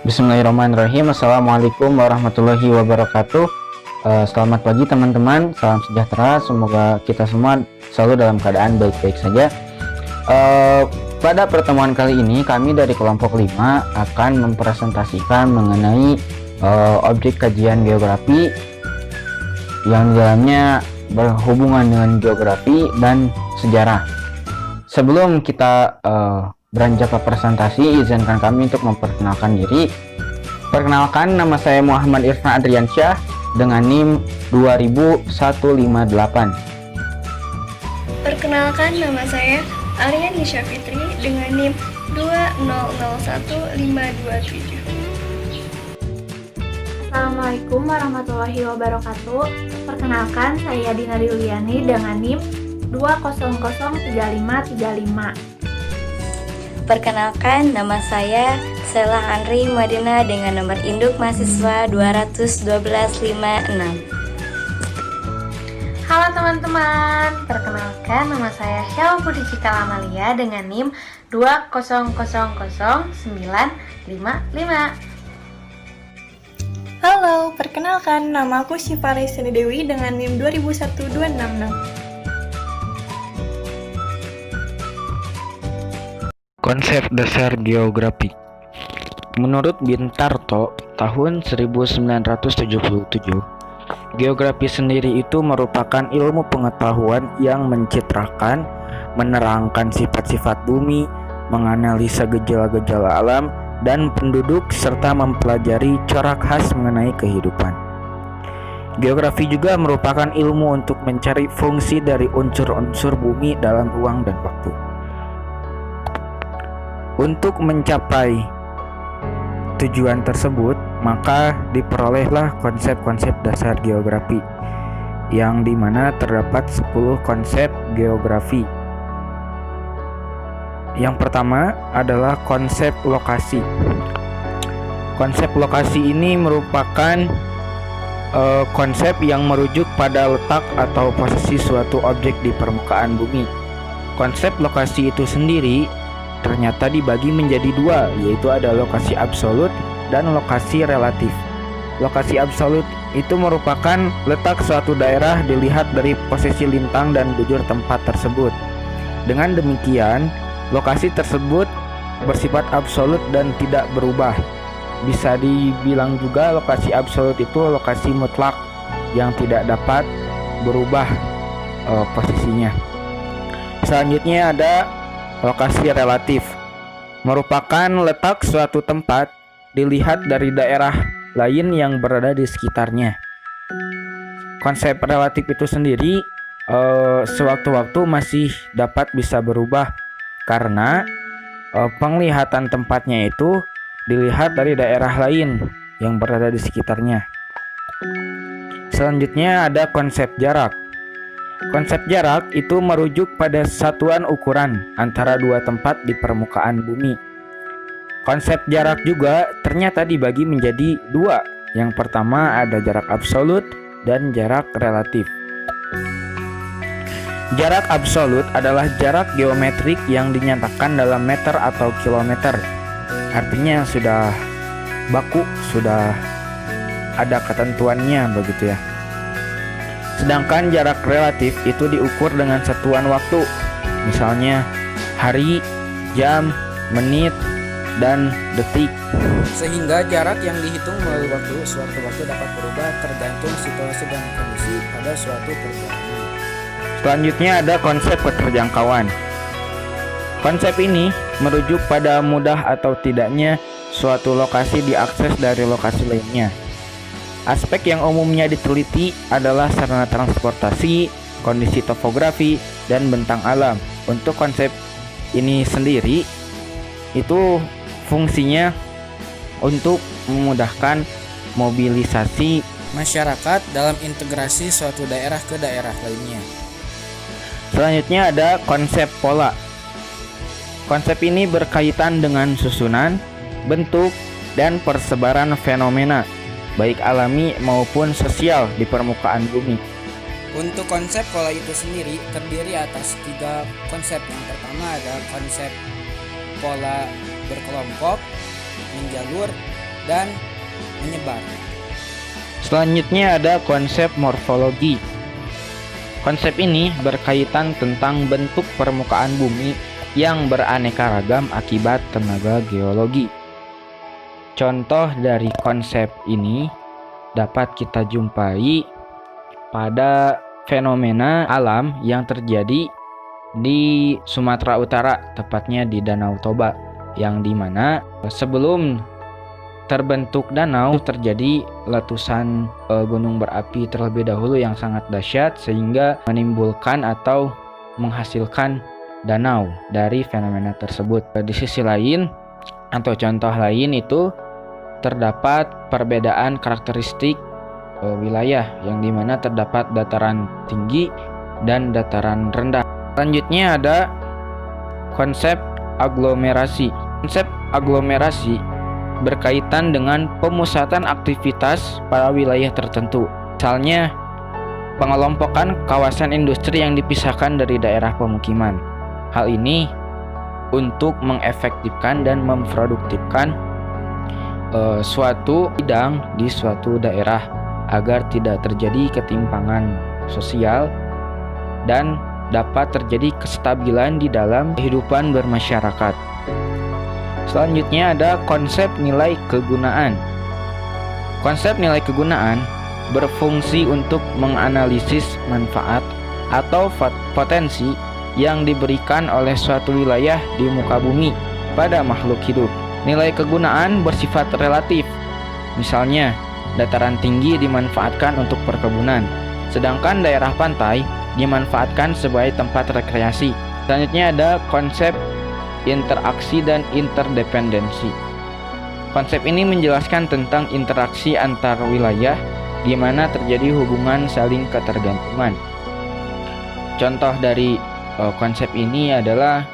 Bismillahirrahmanirrahim. Assalamualaikum warahmatullahi wabarakatuh. Selamat pagi teman-teman, salam sejahtera. Semoga kita semua selalu dalam keadaan baik-baik saja. Pada pertemuan kali ini kami dari kelompok 5 akan mempresentasikan mengenai objek kajian geografi yang dalamnya berhubungan dengan geografi dan sejarah. Sebelum kita beranjak ke presentasi, izinkan kami untuk memperkenalkan diri. Perkenalkan, nama saya Muhammad Irfan Adriansyah dengan NIM 20158. Perkenalkan, nama saya Aryan Nisha Fitri dengan NIM 2001527. Assalamualaikum warahmatullahi wabarakatuh. Perkenalkan, saya Dina Yuliani dengan NIM 2003535. Perkenalkan, nama saya Sela Andri Madina dengan nomor induk mahasiswa 21256. Halo teman-teman, perkenalkan nama saya Syawal Budi Cikal Amalia dengan NIM 2000955. Halo, perkenalkan, nama aku Syifa Raisani Dewi dengan NIM 201266. Konsep dasar geografi. Menurut Bintarto tahun 1977, geografi sendiri itu merupakan ilmu pengetahuan yang mencitrakan, menerangkan sifat-sifat bumi, menganalisa gejala-gejala alam dan penduduk serta mempelajari corak khas mengenai kehidupan. Geografi juga merupakan ilmu untuk mencari fungsi dari unsur-unsur bumi dalam ruang dan waktu. Untuk mencapai tujuan tersebut, maka diperolehlah konsep-konsep dasar geografi, yang dimana terdapat 10 konsep geografi. Yang pertama adalah konsep lokasi. Konsep lokasi ini merupakan konsep yang merujuk pada letak atau posisi suatu objek di permukaan bumi. Konsep lokasi itu sendiri ternyata dibagi menjadi dua, yaitu ada lokasi absolut dan lokasi relatif. Lokasi absolut itu merupakan letak suatu daerah dilihat dari posisi lintang dan bujur tempat tersebut. Dengan demikian, lokasi tersebut bersifat absolut dan tidak berubah. Bisa dibilang juga lokasi absolut itu lokasi mutlak yang tidak dapat berubah posisinya. Selanjutnya ada lokasi relatif, merupakan letak suatu tempat dilihat dari daerah lain yang berada di sekitarnya. Konsep relatif itu sendiri sewaktu-waktu masih dapat bisa berubah karena penglihatan tempatnya itu dilihat dari daerah lain yang berada di sekitarnya. Selanjutnya ada konsep jarak. Konsep jarak itu merujuk pada satuan ukuran antara dua tempat di permukaan bumi. Konsep jarak juga ternyata dibagi menjadi dua. Yang pertama ada jarak absolut dan jarak relatif. Jarak absolut adalah jarak geometrik yang dinyatakan dalam meter atau kilometer. Artinya sudah baku, sudah ada ketentuannya begitu ya. Sedangkan jarak relatif itu diukur dengan satuan waktu, misalnya hari, jam, menit, dan detik. Sehingga jarak yang dihitung melalui waktu sewaktu-waktu dapat berubah tergantung situasi dan kondisi pada suatu perjalanan. Selanjutnya ada konsep keterjangkauan. Konsep ini merujuk pada mudah atau tidaknya suatu lokasi diakses dari lokasi lainnya. Aspek yang umumnya diteliti adalah sarana transportasi, kondisi topografi, dan bentang alam. Untuk konsep ini sendiri, itu fungsinya untuk memudahkan mobilisasi Masyarakat dalam integrasi suatu daerah ke daerah lainnya. Selanjutnya ada konsep pola. Konsep ini berkaitan dengan susunan, bentuk, dan persebaran fenomena, baik alami maupun sosial di permukaan bumi. Untuk konsep pola itu sendiri terdiri atas 3 konsep. Yang pertama ada konsep pola berkelompok, menjalur, dan menyebar. Selanjutnya ada konsep morfologi. Konsep ini berkaitan tentang bentuk permukaan bumi yang beraneka ragam akibat tenaga geologi. Contoh dari konsep ini dapat kita jumpai pada fenomena alam yang terjadi di Sumatera Utara, tepatnya di Danau Toba, yang dimana sebelum terbentuk danau terjadi letusan gunung berapi terlebih dahulu yang sangat dahsyat sehingga menimbulkan atau menghasilkan danau dari fenomena tersebut. Di sisi lain atau contoh lain itu terdapat perbedaan karakteristik wilayah yang dimana terdapat dataran tinggi dan dataran rendah. Selanjutnya ada konsep aglomerasi. Konsep aglomerasi berkaitan dengan pemusatan aktivitas pada wilayah tertentu. Misalnya, pengelompokan kawasan industri yang dipisahkan dari daerah pemukiman. Hal ini untuk mengefektifkan dan memproduktifkan suatu bidang di suatu daerah agar tidak terjadi ketimpangan sosial dan dapat terjadi kestabilan di dalam kehidupan bermasyarakat. Selanjutnya ada konsep nilai kegunaan. Konsep nilai kegunaan berfungsi untuk menganalisis manfaat atau potensi yang diberikan oleh suatu wilayah di muka bumi pada makhluk hidup. Nilai kegunaan bersifat relatif. Misalnya, dataran tinggi dimanfaatkan untuk perkebunan, sedangkan daerah pantai dimanfaatkan sebagai tempat rekreasi. Selanjutnya ada konsep interaksi dan interdependensi. Konsep ini menjelaskan tentang interaksi antar wilayah di mana terjadi hubungan saling ketergantungan. Contoh dari konsep ini adalah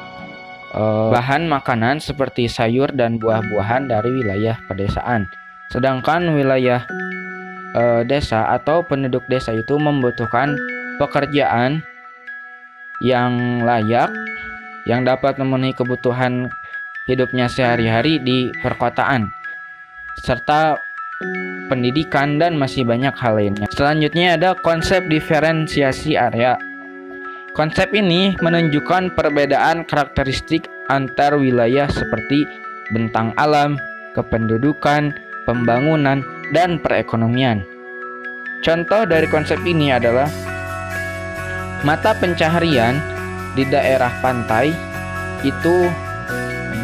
bahan makanan seperti sayur dan buah-buahan dari wilayah pedesaan. Sedangkan wilayah desa atau penduduk desa itu membutuhkan pekerjaan yang layak yang dapat memenuhi kebutuhan hidupnya sehari-hari di perkotaan, serta pendidikan dan masih banyak hal lainnya. Selanjutnya ada konsep diferensiasi area. Konsep ini menunjukkan perbedaan karakteristik antar wilayah seperti bentang alam, kependudukan, pembangunan, dan perekonomian. Contoh dari konsep ini adalah mata pencaharian di daerah pantai itu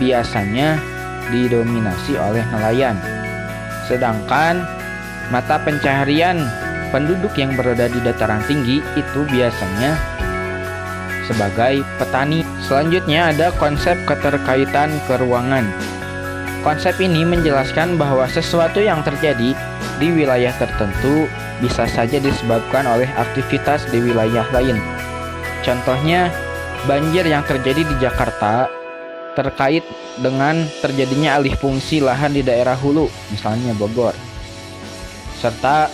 biasanya didominasi oleh nelayan. Sedangkan mata pencaharian penduduk yang berada di dataran tinggi itu biasanya sebagai petani. Selanjutnya ada konsep keterkaitan keruangan. Konsep ini menjelaskan bahwa sesuatu yang terjadi di wilayah tertentu bisa saja disebabkan oleh aktivitas di wilayah lain. Contohnya, banjir yang terjadi di Jakarta terkait dengan terjadinya alih fungsi lahan di daerah hulu, misalnya Bogor. Serta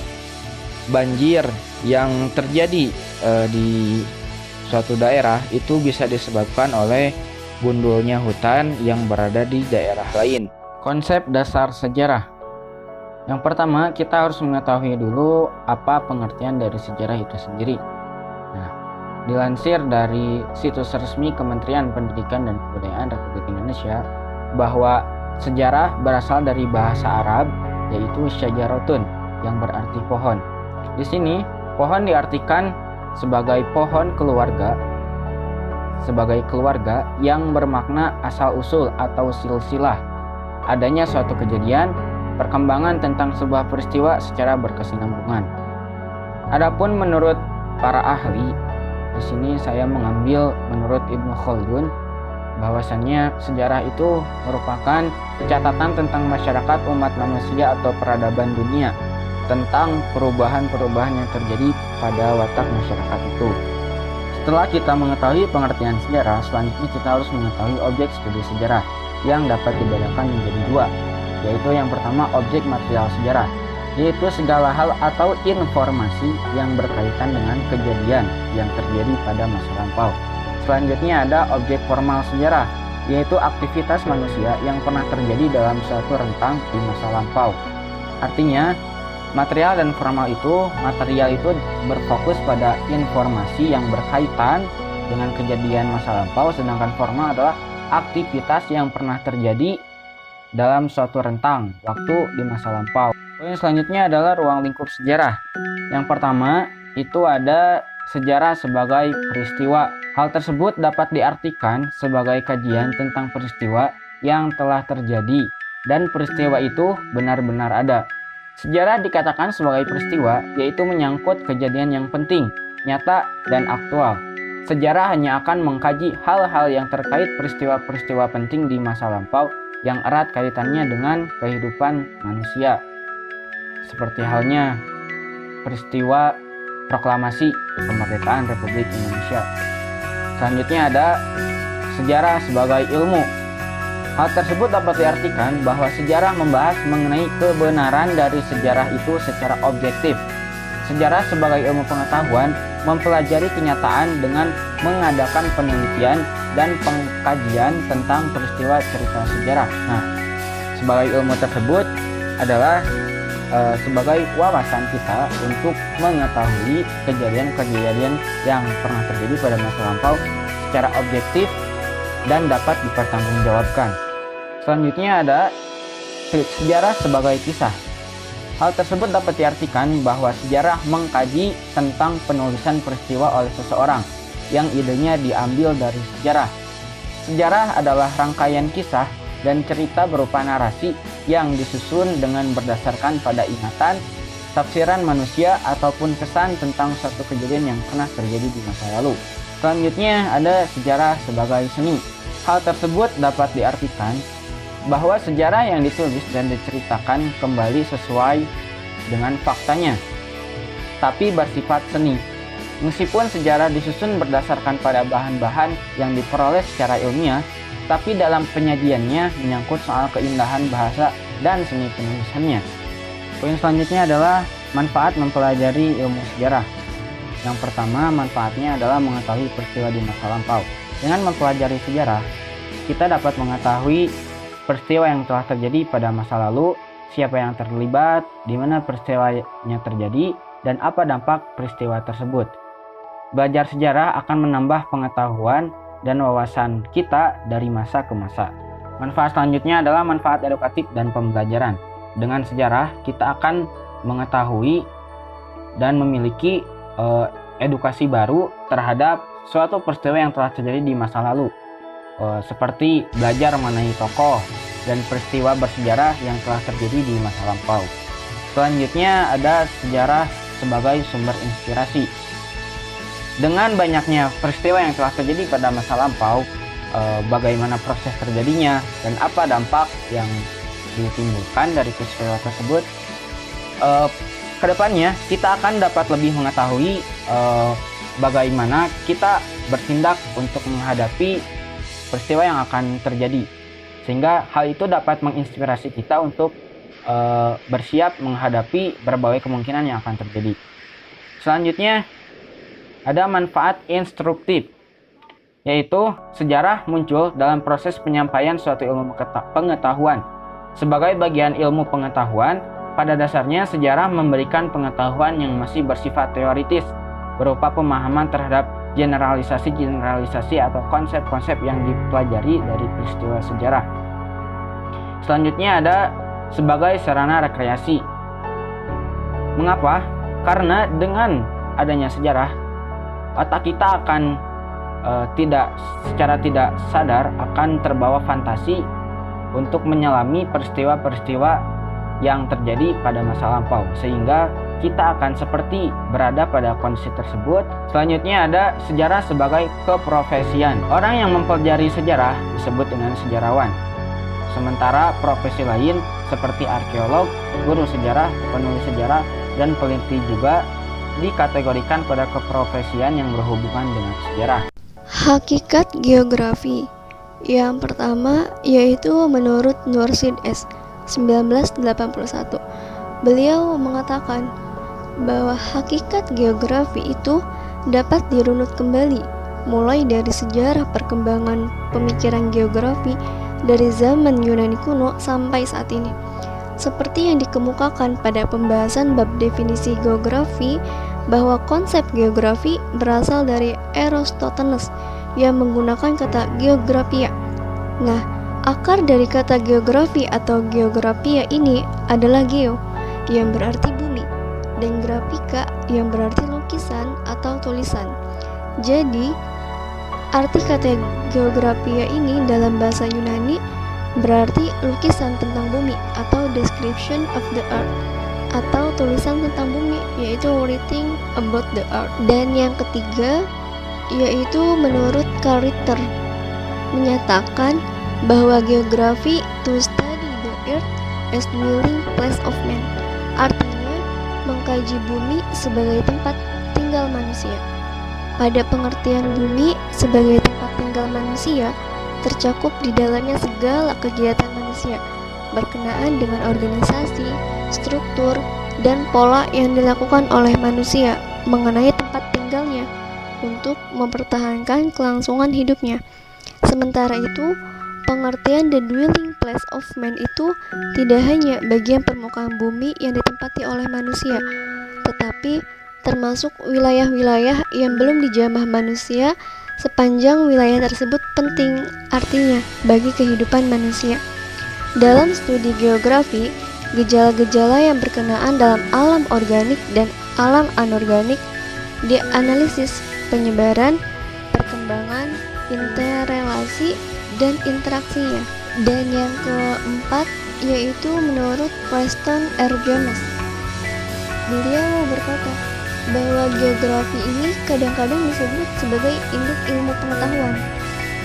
banjir yang terjadi di suatu daerah itu bisa disebabkan oleh gundulnya hutan yang berada di daerah lain. Konsep dasar sejarah. Yang pertama, kita harus mengetahui dulu apa pengertian dari sejarah itu sendiri. Dilansir dari situs resmi Kementerian Pendidikan dan Kebudayaan Republik Indonesia bahwa sejarah berasal dari bahasa Arab yaitu syajaratun yang berarti pohon. Di sini pohon diartikan sebagai pohon keluarga, sebagai keluarga yang bermakna asal usul atau silsilah, adanya suatu kejadian, perkembangan tentang sebuah peristiwa secara berkesinambungan. Adapun menurut para ahli, di sini saya mengambil menurut Ibnu Khaldun bahwasannya sejarah itu merupakan catatan tentang masyarakat umat manusia atau peradaban dunia tentang perubahan-perubahan yang terjadi pada watak masyarakat itu. Setelah kita mengetahui pengertian sejarah, selanjutnya kita harus mengetahui objek studi sejarah yang dapat dibedakan menjadi dua, yaitu yang pertama objek material sejarah, yaitu segala hal atau informasi yang berkaitan dengan kejadian yang terjadi pada masa lampau. Selanjutnya ada objek formal sejarah, yaitu aktivitas manusia yang pernah terjadi dalam suatu rentang di masa lampau. Artinya, material itu berfokus pada informasi yang berkaitan dengan kejadian masa lampau, sedangkan formal adalah aktivitas yang pernah terjadi dalam suatu rentang waktu di masa lampau. Poin selanjutnya adalah ruang lingkup sejarah. Yang pertama, itu ada sejarah sebagai peristiwa. Hal tersebut dapat diartikan sebagai kajian tentang peristiwa yang telah terjadi dan peristiwa itu benar-benar ada. Sejarah dikatakan sebagai peristiwa, yaitu menyangkut kejadian yang penting, nyata, dan aktual. Sejarah hanya akan mengkaji hal-hal yang terkait peristiwa-peristiwa penting di masa lampau yang erat kaitannya dengan kehidupan manusia. Seperti halnya peristiwa proklamasi kemerdekaan Republik Indonesia. Selanjutnya ada sejarah sebagai ilmu. Hal tersebut dapat diartikan bahwa sejarah membahas mengenai kebenaran dari sejarah itu secara objektif. Sejarah sebagai ilmu pengetahuan mempelajari kenyataan dengan mengadakan penelitian dan pengkajian tentang peristiwa cerita sejarah. Nah, sebagai ilmu tersebut adalah sebagai wawasan kita untuk mengetahui kejadian-kejadian yang pernah terjadi pada masa lampau secara objektif dan dapat dipertanggungjawabkan. Selanjutnya ada sejarah sebagai kisah. Hal tersebut dapat diartikan bahwa sejarah mengkaji tentang penulisan peristiwa oleh seseorang yang idenya diambil dari sejarah. Sejarah adalah rangkaian kisah dan cerita berupa narasi yang disusun dengan berdasarkan pada ingatan, tafsiran manusia, ataupun kesan tentang suatu kejadian yang pernah terjadi di masa lalu. Selanjutnya ada sejarah sebagai seni. Hal tersebut dapat diartikan bahwa sejarah yang ditulis dan diceritakan kembali sesuai dengan faktanya, tapi bersifat seni. Meskipun sejarah disusun berdasarkan pada bahan-bahan yang diperoleh secara ilmiah, tapi dalam penyajiannya menyangkut soal keindahan bahasa dan seni penulisannya. Poin selanjutnya adalah manfaat mempelajari ilmu sejarah. Yang pertama, manfaatnya adalah mengetahui peristiwa di masa lampau. Dengan mempelajari sejarah, kita dapat mengetahui peristiwa yang telah terjadi pada masa lalu, siapa yang terlibat, di mana peristiwanya terjadi, dan apa dampak peristiwa tersebut. Belajar sejarah akan menambah pengetahuan dan wawasan kita dari masa ke masa. Manfaat selanjutnya adalah manfaat edukatif dan pembelajaran. Dengan sejarah, kita akan mengetahui dan memiliki edukasi baru terhadap suatu peristiwa yang telah terjadi di masa lalu. Seperti belajar mengenai tokoh dan peristiwa bersejarah yang telah terjadi di masa lampau. Selanjutnya ada sejarah sebagai sumber inspirasi. Dengan banyaknya peristiwa yang telah terjadi pada masa lampau, bagaimana proses terjadinya dan apa dampak yang ditimbulkan dari peristiwa tersebut, kedepannya kita akan dapat lebih mengetahui bagaimana kita bertindak untuk menghadapi peristiwa yang akan terjadi, sehingga hal itu dapat menginspirasi kita untuk bersiap menghadapi berbagai kemungkinan yang akan terjadi. Selanjutnya ada manfaat instruktif, yaitu sejarah muncul dalam proses penyampaian suatu ilmu pengetahuan. Sebagai bagian ilmu pengetahuan, pada dasarnya sejarah memberikan pengetahuan yang masih bersifat teoritis, berupa pemahaman terhadap generalisasi atau konsep-konsep yang dipelajari dari peristiwa sejarah. Selanjutnya ada sebagai sarana rekreasi. Mengapa? Karena dengan adanya sejarah, otak kita akan secara tidak sadar akan terbawa fantasi untuk menyelami peristiwa-peristiwa yang terjadi pada masa lampau, sehingga kita akan seperti berada pada kondisi tersebut. Selanjutnya ada sejarah sebagai keprofesian. Orang yang mempelajari sejarah disebut dengan sejarawan. Sementara profesi lain seperti arkeolog, guru sejarah, penulis sejarah, dan peneliti juga dikategorikan pada keprofesian yang berhubungan dengan sejarah. Hakikat geografi. Yang pertama yaitu menurut Nursid S. 1981. Beliau mengatakan bahwa hakikat geografi itu dapat dirunut kembali mulai dari sejarah perkembangan pemikiran geografi dari zaman Yunani kuno sampai saat ini. Seperti yang dikemukakan pada pembahasan bab definisi geografi, bahwa konsep geografi berasal dari Eratosthenes yang menggunakan kata geografia. Nah, akar dari kata geografi atau geografia ini adalah geo, yang berarti bumi, dan grafika yang berarti lukisan atau tulisan. Jadi, arti kata geografia ini dalam bahasa Yunani berarti lukisan tentang bumi atau description of the earth, atau tulisan tentang bumi, yaitu writing about the earth. Dan yang ketiga yaitu menurut Karl Ritter menyatakan bahwa geografi to study the earth as dwelling place of man, artinya mengkaji bumi sebagai tempat tinggal manusia. Pada pengertian bumi sebagai tempat tinggal manusia, tercakup di dalamnya segala kegiatan manusia berkenaan dengan organisasi, struktur, dan pola yang dilakukan oleh manusia mengenai tempat tinggalnya untuk mempertahankan kelangsungan hidupnya. Sementara itu, pengertian the dwelling place of man itu tidak hanya bagian permukaan bumi yang ditempati oleh manusia, tetapi termasuk wilayah-wilayah yang belum dijamah manusia sepanjang wilayah tersebut penting artinya bagi kehidupan manusia. Dalam studi geografi, gejala-gejala yang berkenaan dalam alam organik dan alam anorganik dianalisis penyebaran, perkembangan, interrelasi, dan interaksinya. Dan yang keempat yaitu menurut Preston R. Jones. Beliau berkata bahwa geografi ini kadang-kadang disebut sebagai induk ilmu pengetahuan.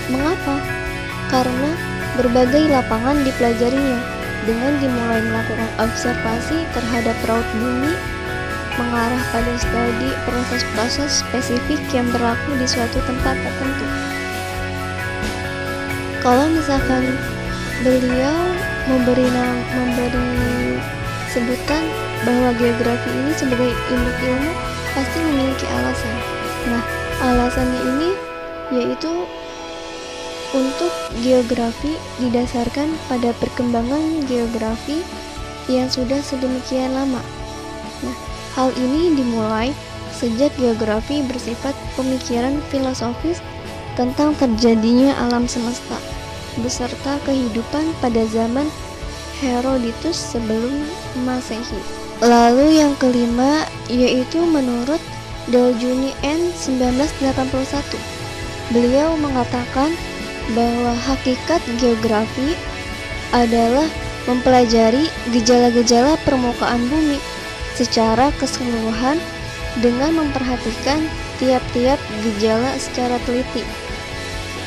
Mengapa? Karena berbagai lapangan dipelajarinya dengan dimulai melakukan observasi terhadap raut bumi, mengarah pada studi proses-proses spesifik yang berlaku di suatu tempat tertentu. Kalau misalkan beliau memberi sebutan bahwa geografi ini sebagai induk ilmu, pasti memiliki alasan. Nah, alasannya ini yaitu untuk geografi didasarkan pada perkembangan geografi yang sudah sedemikian lama. Nah, hal ini dimulai sejak geografi bersifat pemikiran filosofis tentang terjadinya alam semesta beserta kehidupan pada zaman Herodotus sebelum Masehi. Lalu yang kelima yaitu menurut Daljunyi N. 1981. Beliau mengatakan bahwa hakikat geografi adalah mempelajari gejala-gejala permukaan bumi secara keseluruhan dengan memperhatikan tiap-tiap gejala secara teliti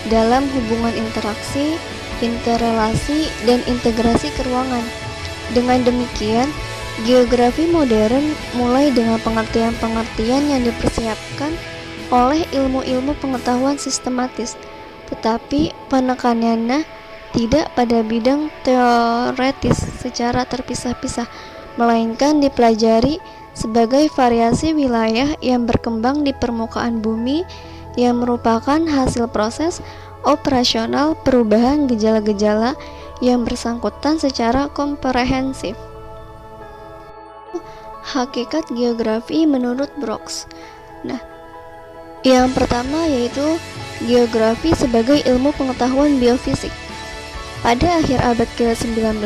dalam hubungan interaksi, interrelasi, dan integrasi keruangan. Dengan demikian, geografi modern mulai dengan pengertian-pengertian yang dipersiapkan oleh ilmu-ilmu pengetahuan sistematis, tetapi penekanannya tidak pada bidang teoretis secara terpisah-pisah, melainkan dipelajari sebagai variasi wilayah yang berkembang di permukaan bumi yang merupakan hasil proses operasional perubahan gejala-gejala yang bersangkutan secara komprehensif. Hakikat geografi menurut Brooks. Nah, yang pertama yaitu geografi sebagai ilmu pengetahuan biofisik. Pada akhir abad ke-19,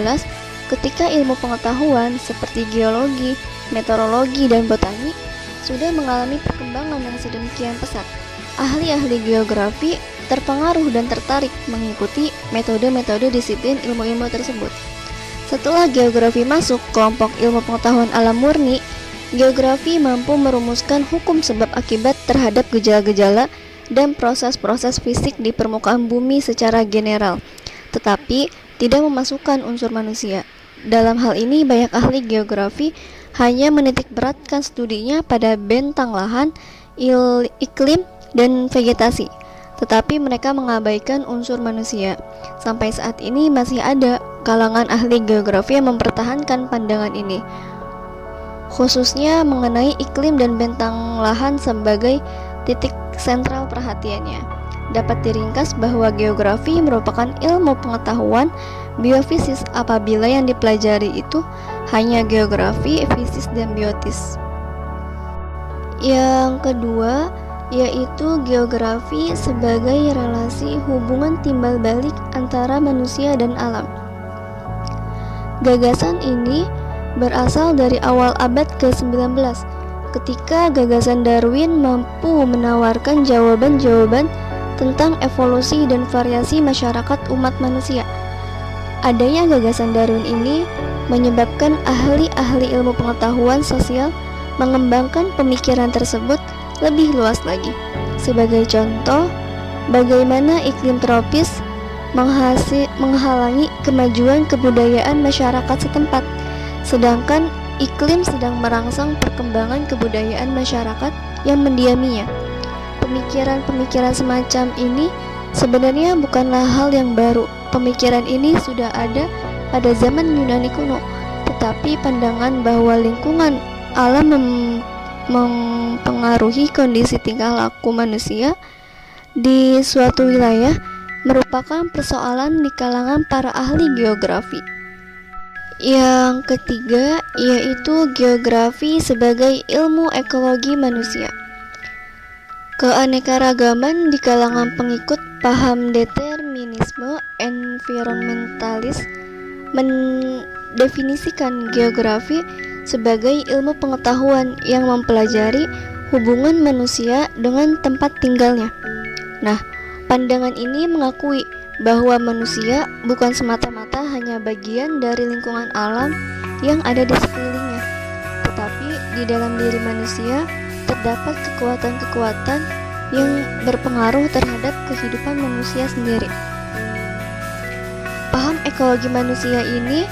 ketika ilmu pengetahuan seperti geologi, meteorologi, dan botani sudah mengalami perkembangan yang sedemikian pesat, ahli-ahli geografi terpengaruh dan tertarik mengikuti metode-metode disiplin ilmu-ilmu tersebut. Setelah geografi masuk kelompok ilmu pengetahuan alam murni, geografi mampu merumuskan hukum sebab akibat terhadap gejala-gejala dan proses-proses fisik di permukaan bumi secara general, tetapi tidak memasukkan unsur manusia. Dalam hal ini, banyak ahli geografi hanya menitik beratkan studinya pada bentang lahan, iklim, dan vegetasi, tetapi mereka mengabaikan unsur manusia. Sampai saat ini masih ada kalangan ahli geografi yang mempertahankan pandangan ini, khususnya mengenai iklim dan bentang lahan sebagai titik sentral perhatiannya. Dapat diringkas bahwa geografi merupakan ilmu pengetahuan biofisis apabila yang dipelajari itu hanya geografi, fisis, dan biotis. Yang kedua, yaitu geografi sebagai relasi hubungan timbal balik antara manusia dan alam. Gagasan ini berasal dari awal abad ke-19 ketika gagasan Darwin mampu menawarkan jawaban-jawaban tentang evolusi dan variasi masyarakat umat manusia. Adanya gagasan Darwin ini menyebabkan ahli-ahli ilmu pengetahuan sosial mengembangkan pemikiran tersebut lebih luas lagi. Sebagai contoh, bagaimana iklim tropis menghalangi kemajuan kebudayaan masyarakat setempat, sedangkan iklim sedang merangsang perkembangan kebudayaan masyarakat yang mendiaminya. Pemikiran-pemikiran semacam ini sebenarnya bukanlah hal yang baru. Pemikiran ini sudah ada pada zaman Yunani kuno, tetapi pandangan bahwa lingkungan alam mempengaruhi kondisi tingkah laku manusia di suatu wilayah merupakan persoalan di kalangan para ahli geografi. Yang ketiga, yaitu geografi sebagai ilmu ekologi manusia. Keanekaragaman di kalangan pengikut paham determinisme environmentalis mendefinisikan geografi sebagai ilmu pengetahuan yang mempelajari hubungan manusia dengan tempat tinggalnya. Nah, pandangan ini mengakui bahwa manusia bukan semata-mata hanya bagian dari lingkungan alam yang ada di sekelilingnya, tetapi di dalam diri manusia terdapat kekuatan-kekuatan yang berpengaruh terhadap kehidupan manusia sendiri. Paham ekologi manusia ini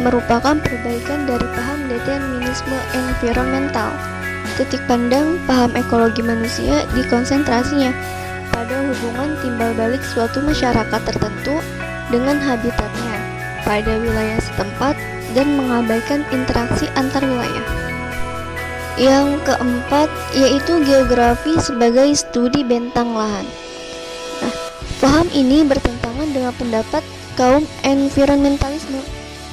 merupakan perbaikan dari paham determinisme environmental. Titik pandang paham ekologi manusia dikonsentrasinya pada hubungan timbal balik suatu masyarakat tertentu dengan habitatnya pada wilayah setempat dan mengabaikan interaksi antar wilayah. Yang keempat, yaitu geografi sebagai studi bentang lahan. Nah, paham ini bertentangan dengan pendapat kaum environmentalisme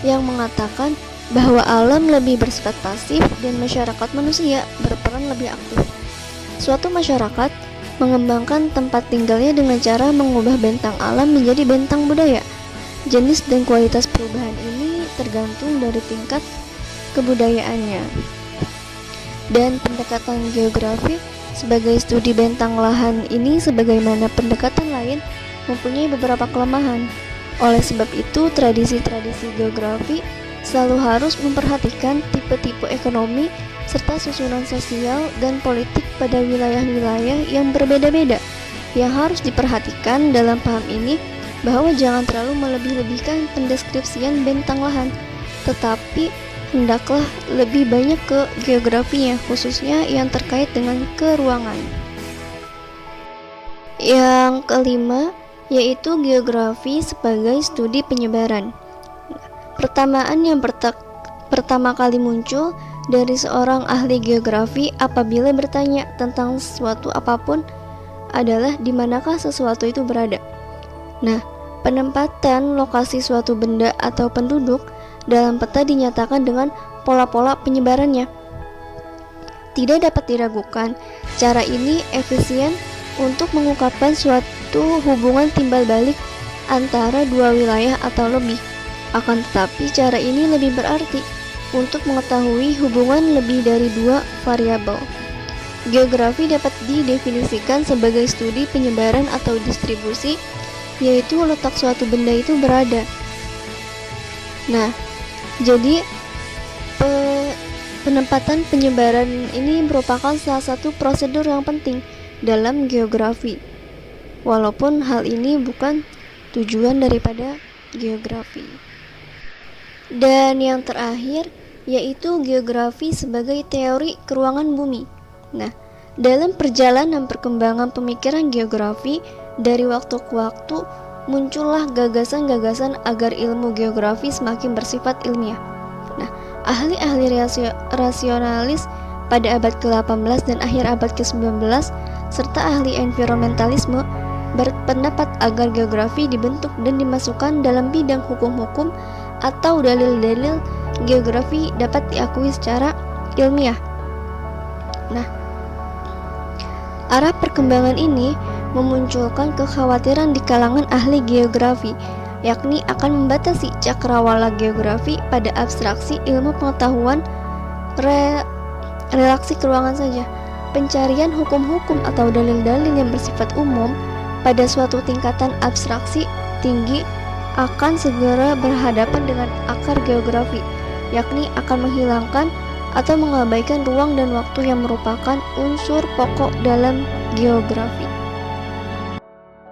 yang mengatakan bahwa alam lebih bersifat pasif dan masyarakat manusia berperan lebih aktif. Suatu masyarakat mengembangkan tempat tinggalnya dengan cara mengubah bentang alam menjadi bentang budaya. Jenis dan kualitas perubahan ini tergantung dari tingkat kebudayaannya. Dan pendekatan geografi sebagai studi bentang lahan ini sebagaimana pendekatan lain mempunyai beberapa kelemahan. Oleh sebab itu, tradisi-tradisi geografi selalu harus memperhatikan tipe-tipe ekonomi serta susunan sosial dan politik pada wilayah-wilayah yang berbeda-beda. Yang harus diperhatikan dalam paham ini bahwa jangan terlalu melebih-lebihkan pendeskripsian bentang lahan, tetapi hendaklah lebih banyak ke geografinya, khususnya yang terkait dengan keruangan. Yang kelima, yaitu geografi sebagai studi penyebaran. Pertamaan yang pertama kali muncul dari seorang ahli geografi apabila bertanya tentang sesuatu apapun adalah di manakah sesuatu itu berada. Nah, penempatan lokasi suatu benda atau penduduk dalam peta dinyatakan dengan pola-pola penyebarannya. Tidak dapat diragukan, cara ini efisien untuk mengungkapkan suatu hubungan timbal balik antara dua wilayah atau lebih. Akan tetapi, cara ini lebih berarti untuk mengetahui hubungan lebih dari dua variabel. Geografi dapat didefinisikan sebagai studi penyebaran atau distribusi, yaitu letak suatu benda itu berada. Nah, jadi penempatan penyebaran ini merupakan salah satu prosedur yang penting dalam geografi. Walaupun hal ini bukan tujuan daripada geografi. Dan yang terakhir, yaitu geografi sebagai teori keruangan bumi. Nah, dalam perjalanan perkembangan pemikiran geografi, dari waktu ke waktu muncullah gagasan-gagasan agar ilmu geografi semakin bersifat ilmiah. Nah, ahli-ahli rasionalis pada abad ke-18 dan akhir abad ke-19 serta ahli environmentalisme berpendapat agar geografi dibentuk dan dimasukkan dalam bidang hukum-hukum atau dalil-dalil geografi dapat diakui secara ilmiah. Nah, arah perkembangan ini memunculkan kekhawatiran di kalangan ahli geografi, yakni akan membatasi cakrawala geografi pada abstraksi ilmu pengetahuan relasi keruangan saja. Pencarian hukum-hukum atau dalil-dalil yang bersifat umum pada suatu tingkatan abstraksi tinggi akan segera berhadapan dengan akar geografi, yakni akan menghilangkan atau mengabaikan ruang dan waktu yang merupakan unsur pokok dalam geografi.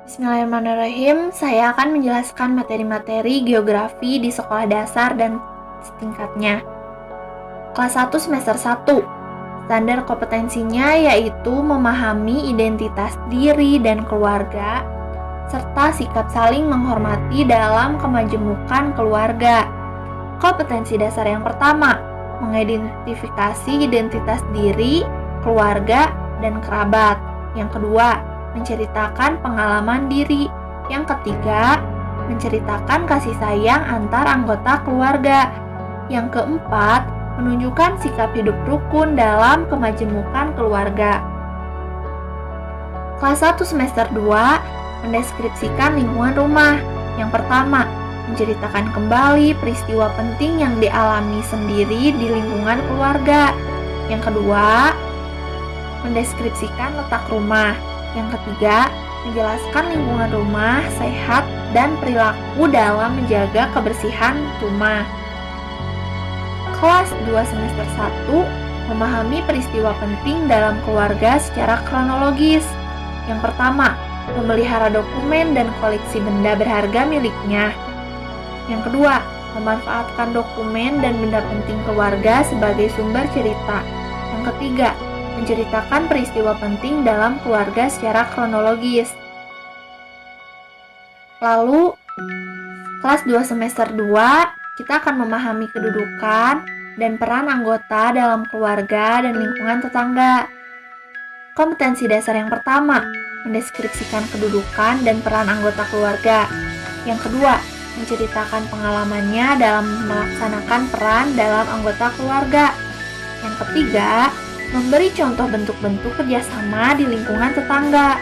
Bismillahirrahmanirrahim, saya akan menjelaskan materi-materi geografi di sekolah dasar dan setingkatnya. Kelas 1 semester 1. Standar kompetensinya yaitu memahami identitas diri dan keluarga, serta sikap saling menghormati dalam kemajemukan keluarga. Kompetensi dasar yang pertama, mengidentifikasi identitas diri, keluarga, dan kerabat. Yang kedua, menceritakan pengalaman diri. Yang ketiga, menceritakan kasih sayang antar anggota keluarga. Yang keempat, menunjukkan sikap hidup rukun dalam kemajemukan keluarga. Kelas 1 semester 2, mendeskripsikan lingkungan rumah. Yang pertama, menceritakan kembali peristiwa penting yang dialami sendiri di lingkungan keluarga. Yang kedua, mendeskripsikan letak rumah. Yang ketiga, menjelaskan lingkungan rumah sehat dan perilaku dalam menjaga kebersihan rumah. Kelas 2 semester 1, memahami peristiwa penting dalam keluarga secara kronologis. Yang pertama, memelihara dokumen dan koleksi benda berharga miliknya. Yang kedua, memanfaatkan dokumen dan benda penting keluarga sebagai sumber cerita. Yang ketiga, menceritakan peristiwa penting dalam keluarga secara kronologis. Lalu, kelas 2 semester 2, kita akan memahami kedudukan dan peran anggota dalam keluarga dan lingkungan tetangga. Kompetensi dasar yang pertama, mendeskripsikan kedudukan dan peran anggota keluarga. Yang kedua, menceritakan pengalamannya dalam melaksanakan peran dalam anggota keluarga. Yang ketiga, memberi contoh bentuk-bentuk kerjasama di lingkungan tetangga.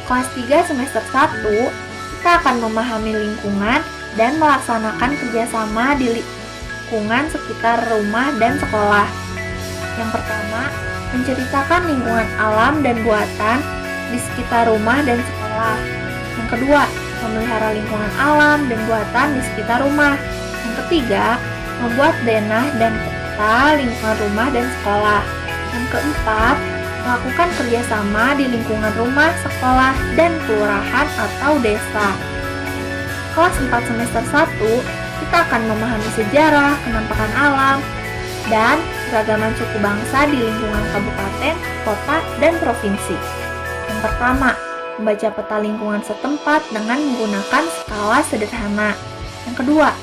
Kelas 3 semester 1, kita akan memahami lingkungan dan melaksanakan kerjasama di lingkungan sekitar rumah dan sekolah. Yang pertama, menceritakan lingkungan alam dan buatan di sekitar rumah dan sekolah. Yang kedua, memelihara lingkungan alam dan buatan di sekitar rumah. Yang ketiga, membuat denah dan peta lingkungan rumah dan sekolah. Yang keempat, melakukan kerjasama di lingkungan rumah, sekolah, dan kelurahan atau desa. Kelas 4 semester 1, kita akan memahami sejarah, kenampakan alam, dan keragaman suku bangsa di lingkungan kabupaten, kota, dan provinsi. Yang pertama, membaca peta lingkungan setempat dengan menggunakan skala sederhana. Yang kedua,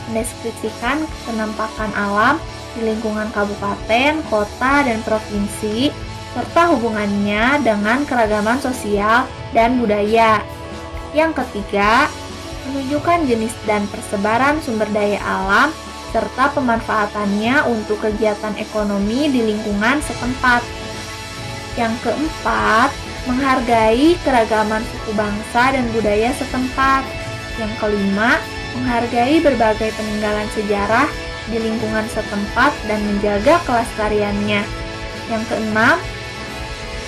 mendeskripsikan kenampakan alam di lingkungan kabupaten, kota, dan provinsi, serta hubungannya dengan keragaman sosial dan budaya. Yang ketiga, menunjukkan jenis dan persebaran sumber daya alam, serta pemanfaatannya untuk kegiatan ekonomi di lingkungan setempat. Yang keempat, menghargai keragaman suku bangsa dan budaya setempat. Yang kelima, menghargai berbagai peninggalan sejarah di lingkungan setempat dan menjaga kelestariannya. Yang keenam,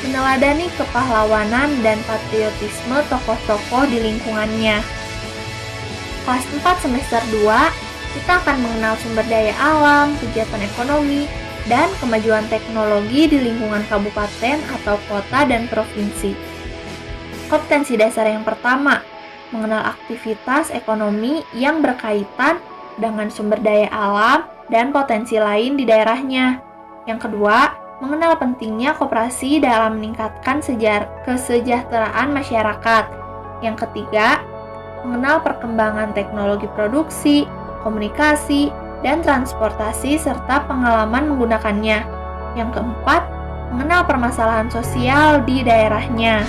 meneladani kepahlawanan dan patriotisme tokoh-tokoh di lingkungannya. Kelas 4 semester 2, kita akan mengenal sumber daya alam, kegiatan ekonomi, dan kemajuan teknologi di lingkungan kabupaten atau kota dan provinsi. Kompetensi dasar yang pertama, mengenal aktivitas ekonomi yang berkaitan dengan sumber daya alam dan potensi lain di daerahnya. Yang kedua, mengenal pentingnya koperasi dalam meningkatkan kesejahteraan masyarakat. Yang ketiga, mengenal perkembangan teknologi produksi, komunikasi, dan transportasi serta pengalaman menggunakannya. Yang keempat, mengenal permasalahan sosial di daerahnya.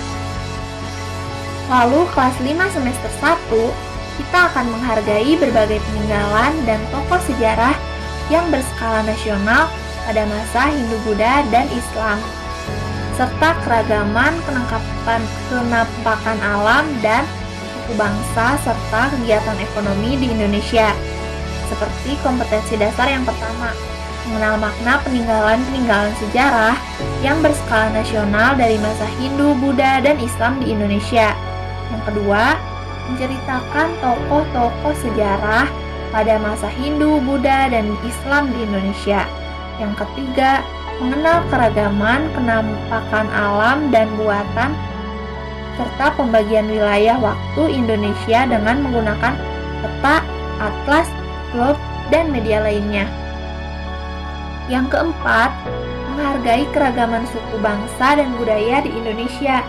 Lalu kelas 5 semester 1, kita akan menghargai berbagai peninggalan dan tokoh sejarah yang berskala nasional pada masa Hindu-Buddha dan Islam, serta keragaman kenampakan alam dan suku bangsa serta kegiatan ekonomi di Indonesia. Seperti kompetensi dasar yang pertama, mengenal makna peninggalan-peninggalan sejarah yang berskala nasional dari masa Hindu, Buddha, dan Islam di Indonesia. Yang kedua, menceritakan tokoh-tokoh sejarah pada masa Hindu, Buddha, dan Islam di Indonesia. Yang ketiga, mengenal keragaman kenampakan alam dan buatan serta pembagian wilayah waktu Indonesia dengan menggunakan peta, atlas, globe, dan media lainnya. Yang keempat, menghargai keragaman suku bangsa dan budaya di Indonesia.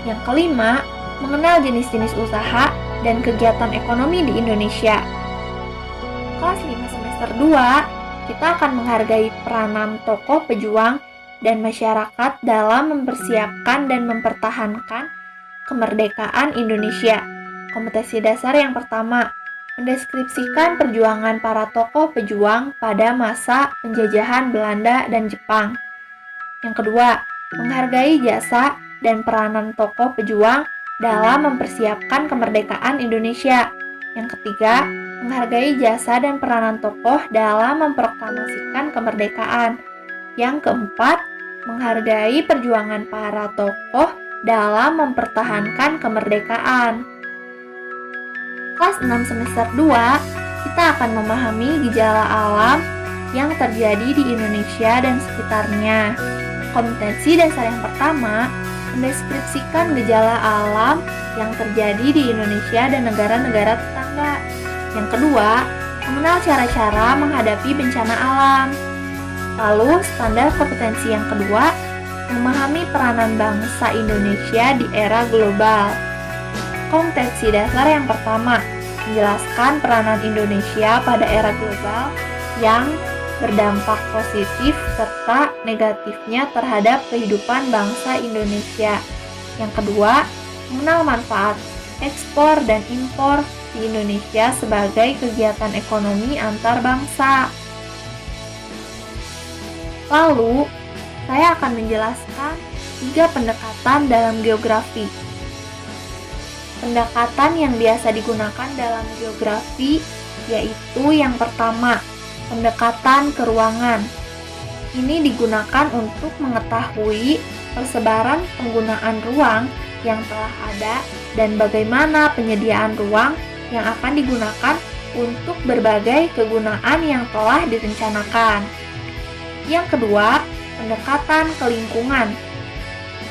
Yang kelima, mengenal jenis-jenis usaha dan kegiatan ekonomi di Indonesia. Kelas 5 semester 2, kita akan menghargai peranan tokoh pejuang dan masyarakat dalam mempersiapkan dan mempertahankan kemerdekaan Indonesia. Kompetensi dasar yang pertama, mendeskripsikan perjuangan para tokoh pejuang pada masa penjajahan Belanda dan Jepang. Yang kedua, menghargai jasa dan peranan tokoh pejuang dalam mempersiapkan kemerdekaan Indonesia. Yang ketiga, menghargai jasa dan peranan tokoh dalam memproklamasikan kemerdekaan. Yang keempat, menghargai perjuangan para tokoh dalam mempertahankan kemerdekaan. Kelas 6 semester 2, kita akan memahami gejala alam yang terjadi di Indonesia dan sekitarnya. Kompetensi dasar yang pertama, mendeskripsikan gejala alam yang terjadi di Indonesia dan negara-negara tetangga. Yang kedua, mengenal cara-cara menghadapi bencana alam. Lalu, standar kompetensi yang kedua, memahami peranan bangsa Indonesia di era global. Kompetensi dasar yang pertama, menjelaskan peranan Indonesia pada era global yang berdampak positif serta negatifnya terhadap kehidupan bangsa Indonesia. Yang kedua, mengenal manfaat ekspor dan impor di Indonesia sebagai kegiatan ekonomi antar bangsa. Lalu, saya akan menjelaskan 3 pendekatan dalam geografi. Pendekatan yang biasa digunakan dalam geografi yaitu yang pertama, pendekatan ke ruangan. Ini digunakan untuk mengetahui persebaran penggunaan ruang yang telah ada dan bagaimana penyediaan ruang yang akan digunakan untuk berbagai kegunaan yang telah direncanakan. Yang kedua, pendekatan ke lingkungan.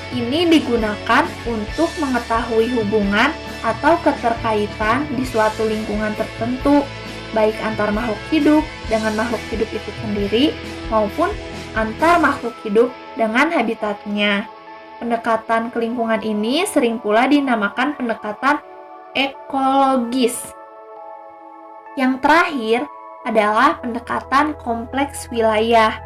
Ini digunakan untuk mengetahui hubungan atau keterkaitan di suatu lingkungan tertentu, baik antar makhluk hidup dengan makhluk hidup itu sendiri maupun antar makhluk hidup dengan habitatnya. Pendekatan ke lingkungan ini sering pula dinamakan pendekatan ekologis. Yang terakhir adalah pendekatan kompleks wilayah.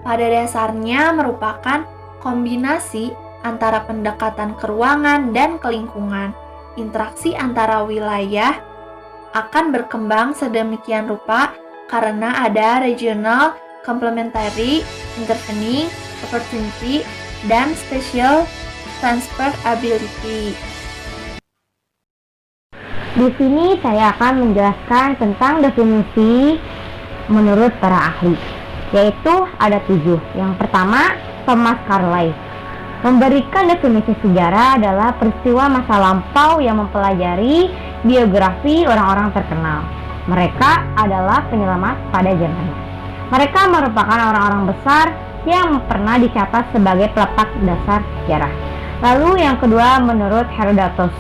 Pada dasarnya merupakan kombinasi antara pendekatan ke ruangan dan ke lingkungan. Interaksi antara wilayah akan berkembang sedemikian rupa karena ada regional, complementary, intervening, opportunity, dan special transferability. Di sini saya akan menjelaskan tentang definisi menurut para ahli, yaitu ada 7. Yang pertama, Thomas Carlyle memberikan definisi sejarah adalah peristiwa masa lampau yang mempelajari biografi orang-orang terkenal. Mereka adalah penyelamat pada zamannya. Mereka merupakan orang-orang besar yang pernah dicatat sebagai peletak dasar sejarah. Lalu yang kedua, menurut Herodotus,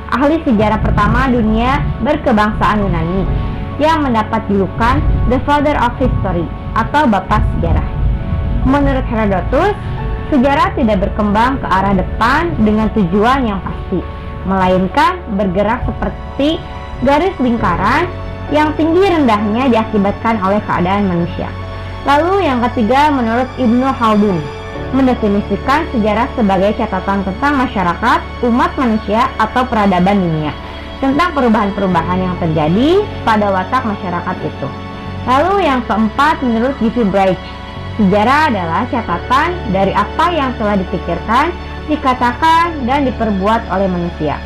ahli sejarah pertama dunia berkebangsaan Yunani, yang mendapat julukan The Father of History atau Bapak Sejarah. Menurut Herodotus, sejarah tidak berkembang ke arah depan dengan tujuan yang pasti, melainkan bergerak seperti garis lingkaran yang tinggi rendahnya diakibatkan oleh keadaan manusia. Lalu yang ketiga, menurut Ibnu Khaldun, mendefinisikan sejarah sebagai catatan tentang masyarakat, umat manusia, atau peradaban dunia, tentang perubahan-perubahan yang terjadi pada watak masyarakat itu. Lalu yang keempat, menurut Giffey Bridge, sejarah adalah catatan dari apa yang telah dipikirkan, dikatakan, dan diperbuat oleh manusia.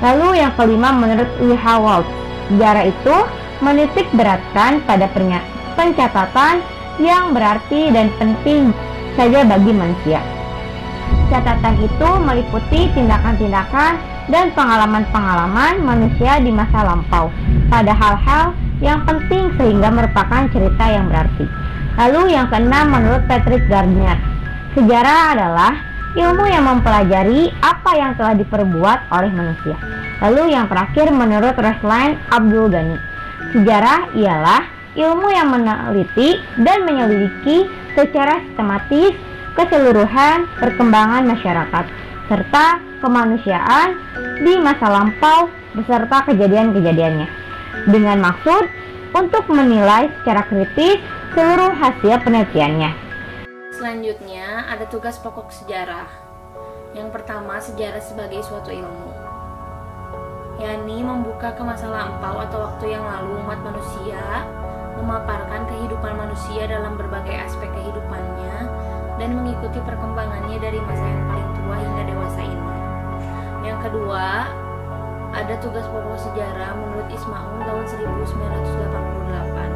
Lalu yang kelima, menurut Wilhelm Wundt, sejarah itu menitik beratkan pada pencatatan yang berarti dan penting saja bagi manusia. Catatan itu meliputi tindakan-tindakan dan pengalaman-pengalaman manusia di masa lampau pada hal-hal yang penting sehingga merupakan cerita yang berarti. Lalu yang keenam, menurut Patrick Gardner, sejarah adalah ilmu yang mempelajari apa yang telah diperbuat oleh manusia. Lalu yang terakhir, menurut Ruslan Abdul Ghani, sejarah ialah ilmu yang meneliti dan menyelidiki secara sistematis keseluruhan perkembangan masyarakat serta kemanusiaan di masa lampau beserta kejadian-kejadiannya, dengan maksud untuk menilai secara kritis seluruh hasil penelitiannya. Selanjutnya ada tugas pokok sejarah. Yang pertama, sejarah sebagai suatu ilmu, yakni membuka ke masa lampau atau waktu yang lalu umat manusia, memaparkan kehidupan manusia dalam berbagai aspek kehidupannya, dan mengikuti perkembangannya dari masa yang paling tua hingga dewasa ini. Yang kedua, ada tugas pokok sejarah menurut Ismail tahun 1988.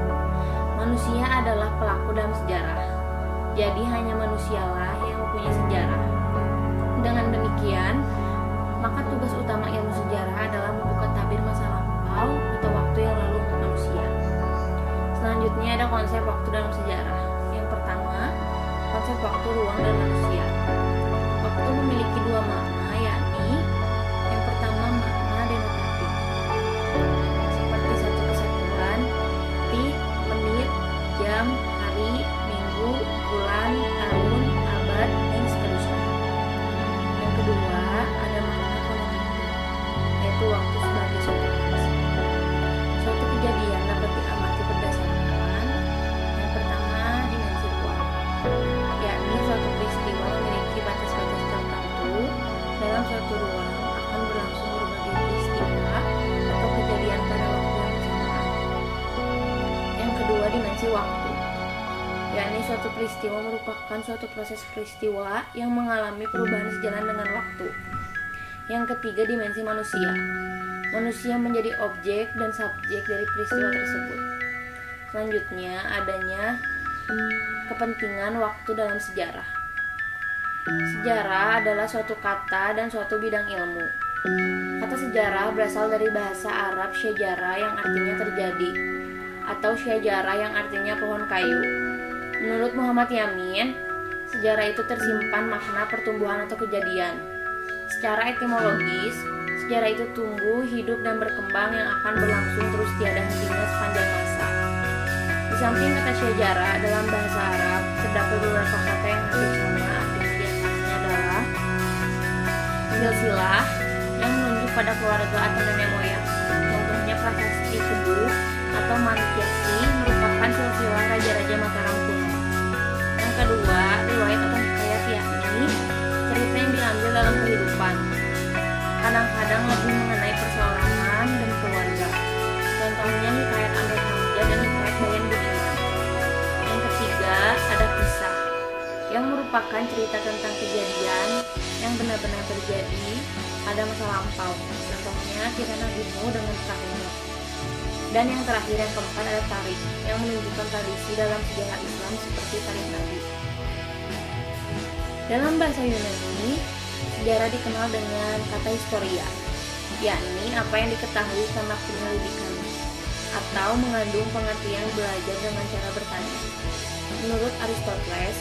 Manusia adalah pelaku dalam sejarah, jadi hanya manusialah yang mempunyai sejarah. Dengan demikian, maka tugas utama ilmu sejarah adalah membuka tabir masa lampau atau waktu yang lalu untuk manusia. Selanjutnya ada konsep waktu dalam sejarah. Yang pertama, konsep waktu, ruang, dan manusia. Waktu memiliki dua makna, yakni yang pertama makna denotatif, seperti satu kesatuan, detik, menit, jam, hari, minggu, bulan, tahun, abad, dan seterusnya. Yang kedua, ada makna konotatif, yaitu waktu sebagai suatu proses. Suatu kejadian dapat diamati berdasarkan yang pertama, dimensi ruang, yakni suatu peristiwa memiliki batas-batas tertentu. Dalam suatu ruang akan berlangsung berbagai peristiwa atau kejadian pada waktu yang bersamaan. Yang kedua, dimensi waktu, yakni suatu peristiwa merupakan suatu proses peristiwa yang mengalami perubahan sejalan dengan waktu. Yang ketiga, dimensi manusia. Manusia menjadi objek dan subjek dari peristiwa tersebut. Selanjutnya, adanya kepentingan waktu dalam sejarah. Sejarah adalah suatu kata dan suatu bidang ilmu. Kata sejarah berasal dari bahasa Arab syajara yang artinya terjadi, atau syajara yang artinya pohon kayu. Menurut Muhammad Yamin, sejarah itu tersimpan makna pertumbuhan atau kejadian. Secara etimologis, sejarah itu tumbuh, hidup, dan berkembang yang akan berlangsung terus tiada hentinya sepanjang masa. Di samping kata syajara dalam bahasa Arab, terdapat beberapa kata yang hampir sama artinya. Diantaranya adalah silsilah yang menunjuk pada keluarga atau nenek moyang. Contohnya prasasti Kebu atau Mantiasi merupakan silsilah raja-raja Mataram kuno. Yang kedua, riwayat atau hikayat, yakni cerita yang diambil dalam kehidupan. Kadang-kadang lebih mengenai persoalan dan keluarga. Contohnya hikayat Amir Hamzah dan hikayat Bayan Budiman. Yang ketiga, ada kisah yang merupakan cerita tentang kejadian yang benar-benar terjadi pada masa lampau. Contohnya kisah Nabi Nuh dengan perahunya. Dan yang terakhir, yang keempat, ada tarikh yang menunjukkan tradisi dalam sejarah Islam seperti tarikh Nabi. Dalam bahasa Yunani, sejarah dikenal dengan kata historia, yakni apa yang diketahui karena penyelidikan, atau mengandung pengertian belajar dengan cara bertanya. Menurut Aristoteles,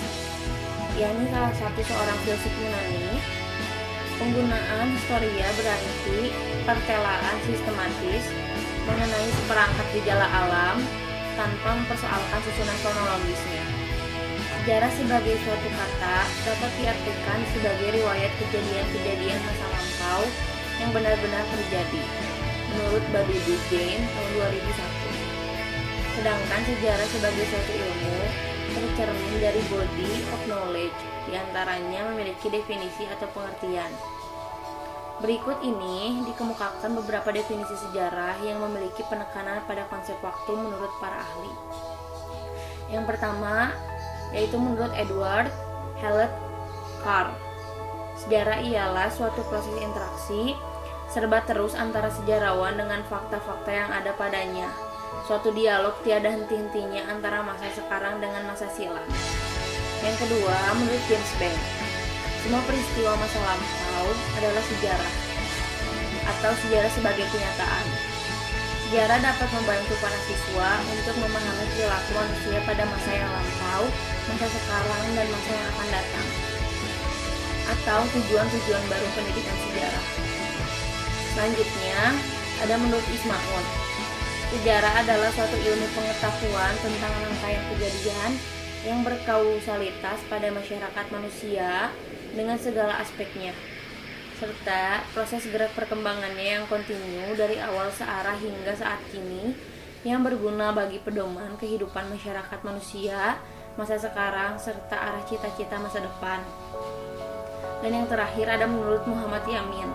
yakni salah satu seorang filsuf Yunani, penggunaan historia berarti pertelaan sistematis mengenai seperangkat gejala alam tanpa mempersoalkan susunan kronologisnya. Sejarah sebagai suatu kata dapat diartikan sebagai riwayat kejadian-kejadian masa lampau yang benar-benar terjadi, menurut Badudu Jain tahun 2001. Sedangkan sejarah sebagai suatu ilmu cermin dari body of knowledge, diantaranya memiliki definisi atau pengertian. Berikut ini dikemukakan beberapa definisi sejarah yang memiliki penekanan pada konsep waktu menurut para ahli. Yang pertama, yaitu menurut Edward Hewlett Carr, sejarah ialah suatu proses interaksi serba terus antara sejarawan dengan fakta-fakta yang ada padanya, suatu dialog tiada henti-hentinya antara masa sekarang dengan masa silam. Yang kedua, menurut James Bank, semua peristiwa masa lampau adalah sejarah atau sejarah sebagai kenyataan. Sejarah dapat membantu para siswa untuk memahami perilaku manusia pada masa yang lampau, masa sekarang, dan masa yang akan datang, atau tujuan-tujuan baru pendidikan sejarah. Selanjutnya, ada menurut Ismail, sejarah adalah suatu ilmu pengetahuan tentang rangkaian kejadian yang berkausalitas pada masyarakat manusia dengan segala aspeknya, serta proses gerak perkembangannya yang kontinu dari awal searah hingga saat kini yang berguna bagi pedoman kehidupan masyarakat manusia masa sekarang serta arah cita-cita masa depan. Dan yang terakhir ada menurut Muhammad Yamin,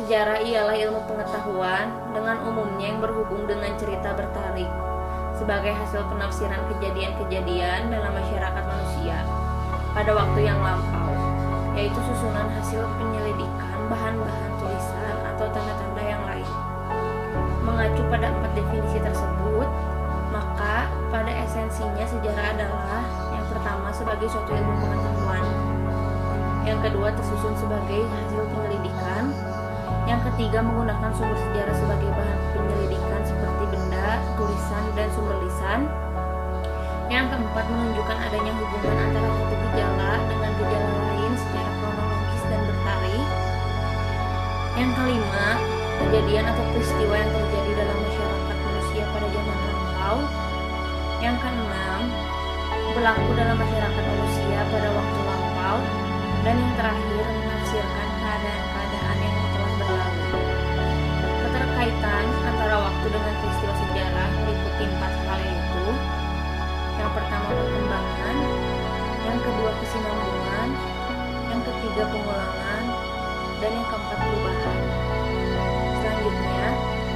sejarah ialah ilmu pengetahuan dengan umumnya yang berhubung dengan cerita bertarik sebagai hasil penafsiran kejadian-kejadian dalam masyarakat manusia pada waktu yang lampau, yaitu susunan hasil penyelidikan bahan-bahan tulisan atau tanda-tanda yang lain. Mengacu pada 4 definisi tersebut, maka pada esensinya sejarah adalah yang pertama sebagai suatu ilmu pengetahuan, yang kedua tersusun sebagai hasil penyelidikan, yang ketiga menggunakan sumber sejarah sebagai bahan penyelidikan seperti benda, tulisan, dan sumber lisan, yang keempat menunjukkan adanya hubungan antara satu gejala dengan gejala lain secara kronologis dan bertarik, yang kelima kejadian atau peristiwa yang terjadi dalam masyarakat manusia pada zaman lampau, yang keenam berlaku dalam masyarakat manusia pada waktu lampau, dan yang terakhir menafsirkan keadaan-keadaan yang telah berlalu. Keterkaitan antara waktu dengan peristiwa sejarah meliputi 4 hal, yaitu yang pertama perkembangan, yang kedua kesinambungan, yang ketiga pengulangan, dan yang keempat perubahan. Selanjutnya,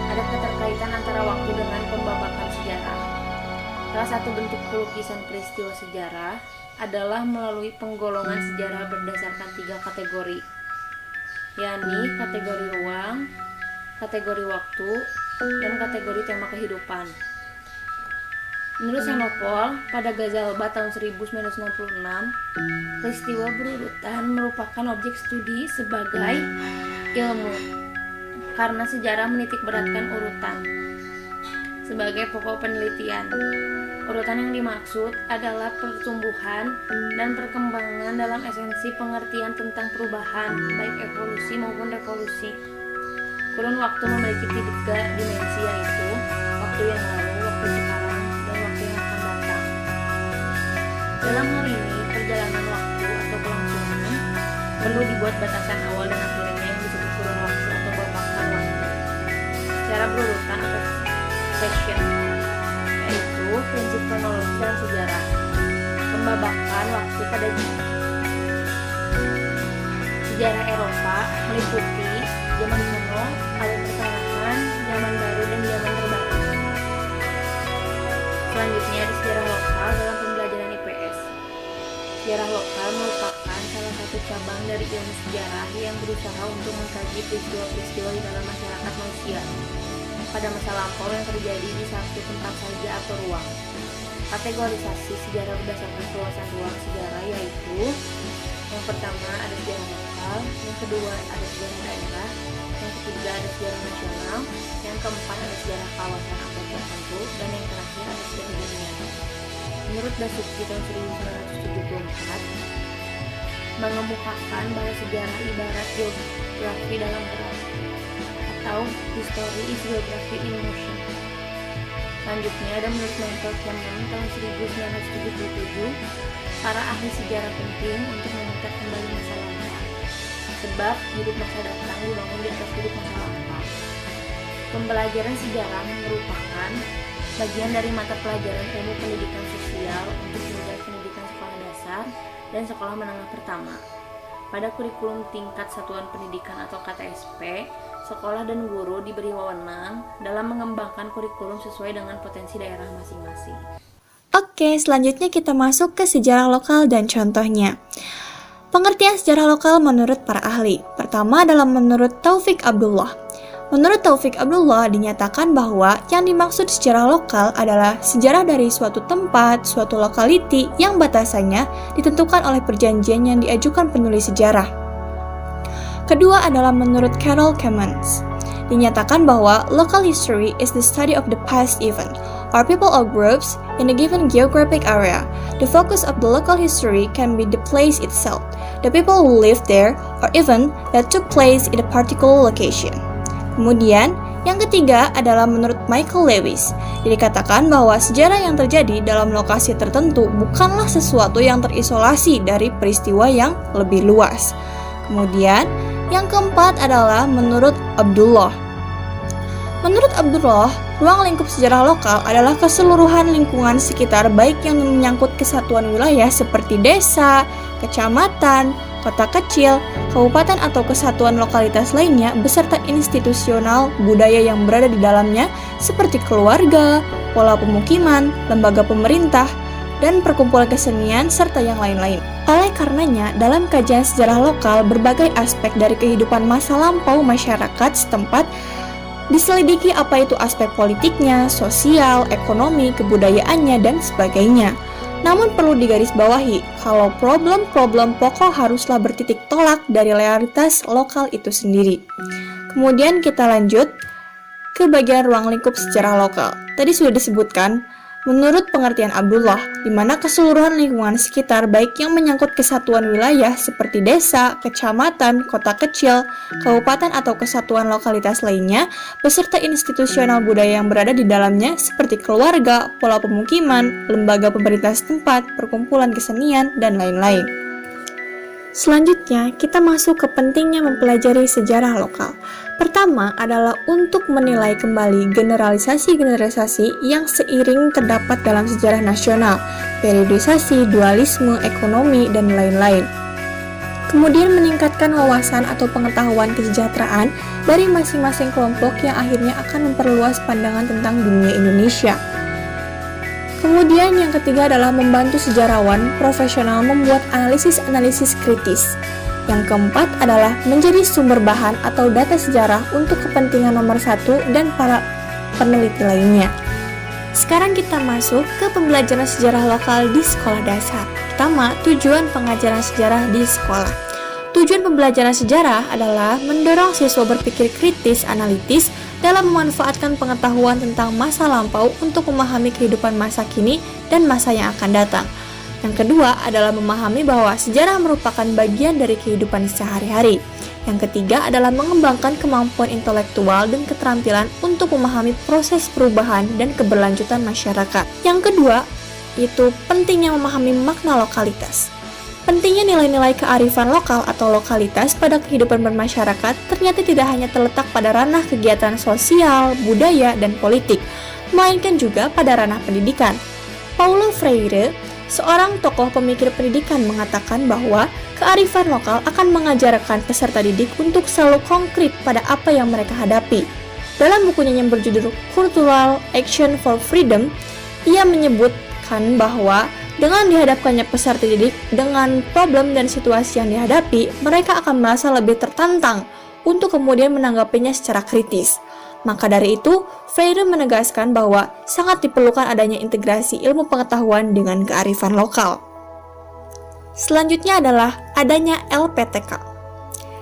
ada keterkaitan antara waktu dengan pembabakan sejarah. Salah satu bentuk pelukisan peristiwa sejarah adalah melalui penggolongan sejarah berdasarkan 3 kategori, yakni kategori ruang, kategori waktu, dan kategori tema kehidupan. Menurut Xenopol, pada Ghazalba tahun 1966, peristiwa berurutan merupakan objek studi sebagai ilmu, karena sejarah menitik beratkan urutan sebagai pokok penelitian. Urutan yang dimaksud adalah pertumbuhan dan perkembangan dalam esensi pengertian tentang perubahan, baik evolusi maupun revolusi. Kurun waktu memiliki 3 dimensi, yaitu waktu yang lalu, waktu sekarang, dan waktu yang akan datang. Dalam hal ini, perjalanan waktu atau kelangsungan perlu dibuat batasan awal dan akhirnya yang disebut kurun waktu atau babakan waktu secara berurutan atau section, yaitu prinsip kronologi dalam sejarah. Pembabakan waktu pada sejarah Eropa meliputi zaman kuno, abad pertengahan, zaman baru, dan zaman terbaru. Selanjutnya ada sejarah lokal dalam pembelajaran IPS. Sejarah lokal merupakan salah satu cabang dari ilmu sejarah yang berusaha untuk mengkaji peristiwa-peristiwa di dalam masyarakat manusia pada masa lampau yang terjadi di satu tempat saja atau ruang. Kategorisasi sejarah berdasarkan keluasan ruang sejarah yaitu yang pertama ada sejarah lokal, yang kedua ada sejarah daerah, yang ketiga ada sejarah nasional, yang keempat ada sejarah kawasan atau tertentu, dan yang terakhir ada sejarah dunia. Menurut Dasuki tahun 1974 mengemukakan bahwa sejarah ibarat geografi dalam gerak, atau history is geography in motion. Selanjutnya ada menurut Michael Cameron tahun 1977, para ahli sejarah penting untuk mengingat kembali masa lampau, sebab hidup masa datang dibangun di atas hidup masa lampau. Pembelajaran sejarah merupakan bagian dari mata pelajaran ilmu pendidikan sosial untuk menjaga dan sekolah menengah pertama. Pada kurikulum tingkat satuan pendidikan atau KTSP, sekolah dan guru diberi wewenang dalam mengembangkan kurikulum sesuai dengan potensi daerah masing-masing. Oke, selanjutnya kita masuk ke sejarah lokal dan contohnya. Pengertian sejarah lokal menurut para ahli. Pertama adalah menurut Taufik Abdullah. Menurut Taufik Abdullah dinyatakan bahwa yang dimaksud sejarah lokal adalah sejarah dari suatu tempat, suatu lokaliti yang batasannya ditentukan oleh perjanjian yang diajukan penulis sejarah. Kedua adalah menurut Carol Cummins. Dinyatakan bahwa local history is the study of the past event, or people or groups in a given geographic area. The focus of the local history can be the place itself, the people who live there, or even that took place in a particular location. Kemudian, yang ketiga adalah menurut Michael Lewis. Dikatakan bahwa sejarah yang terjadi dalam lokasi tertentu bukanlah sesuatu yang terisolasi dari peristiwa yang lebih luas. Kemudian, yang keempat adalah menurut Abdullah. Menurut Abdullah, ruang lingkup sejarah lokal adalah keseluruhan lingkungan sekitar baik yang menyangkut kesatuan wilayah seperti desa, kecamatan, kota kecil, kabupaten atau kesatuan lokalitas lainnya beserta institusional budaya yang berada di dalamnya seperti keluarga, pola pemukiman, lembaga pemerintah, dan perkumpulan kesenian serta yang lain-lain. Oleh karenanya, dalam kajian sejarah lokal berbagai aspek dari kehidupan masa lampau masyarakat setempat diselidiki apa itu aspek politiknya, sosial, ekonomi, kebudayaannya, dan sebagainya. Namun perlu digarisbawahi kalau problem-problem pokok haruslah bertitik tolak dari realitas lokal itu sendiri. Kemudian kita lanjut ke bagian ruang lingkup sejarah lokal. Tadi sudah disebutkan, menurut pengertian Abdullah, di mana keseluruhan lingkungan sekitar baik yang menyangkut kesatuan wilayah seperti desa, kecamatan, kota kecil, kabupaten atau kesatuan lokalitas lainnya, beserta institusional budaya yang berada di dalamnya seperti keluarga, pola pemukiman, lembaga pemerintah setempat, perkumpulan kesenian, dan lain-lain. Selanjutnya, kita masuk ke pentingnya mempelajari sejarah lokal. Pertama adalah untuk menilai kembali generalisasi-generalisasi yang seiring terdapat dalam sejarah nasional, periodisasi, dualisme, ekonomi, dan lain-lain. Kemudian meningkatkan wawasan atau pengetahuan kesejahteraan dari masing-masing kelompok yang akhirnya akan memperluas pandangan tentang dunia Indonesia. Kemudian yang ketiga adalah membantu sejarawan profesional membuat analisis-analisis kritis. Yang keempat adalah menjadi sumber bahan atau data sejarah untuk kepentingan nomor satu dan para peneliti lainnya. Sekarang kita masuk ke pembelajaran sejarah lokal di sekolah dasar. Pertama, tujuan pengajaran sejarah di sekolah. Tujuan pembelajaran sejarah adalah mendorong siswa berpikir kritis, analitis, dalam memanfaatkan pengetahuan tentang masa lampau untuk memahami kehidupan masa kini dan masa yang akan datang. Yang kedua adalah memahami bahwa sejarah merupakan bagian dari kehidupan sehari-hari. Yang ketiga adalah mengembangkan kemampuan intelektual dan keterampilan untuk memahami proses perubahan dan keberlanjutan masyarakat. Yang kedua, yaitu pentingnya memahami makna lokalitas. Pentingnya nilai-nilai kearifan lokal atau lokalitas pada kehidupan bermasyarakat ternyata tidak hanya terletak pada ranah kegiatan sosial, budaya, dan politik, melainkan juga pada ranah pendidikan. Paulo Freire, seorang tokoh pemikir pendidikan, mengatakan bahwa kearifan lokal akan mengajarkan peserta didik untuk selalu konkret pada apa yang mereka hadapi. Dalam bukunya yang berjudul Cultural Action for Freedom, ia menyebutkan bahwa dengan dihadapkannya peserta didik dengan problem dan situasi yang dihadapi, mereka akan merasa lebih tertantang untuk kemudian menanggapinya secara kritis. Maka dari itu, Freire menegaskan bahwa sangat diperlukan adanya integrasi ilmu pengetahuan dengan kearifan lokal. Selanjutnya adalah adanya LPTK.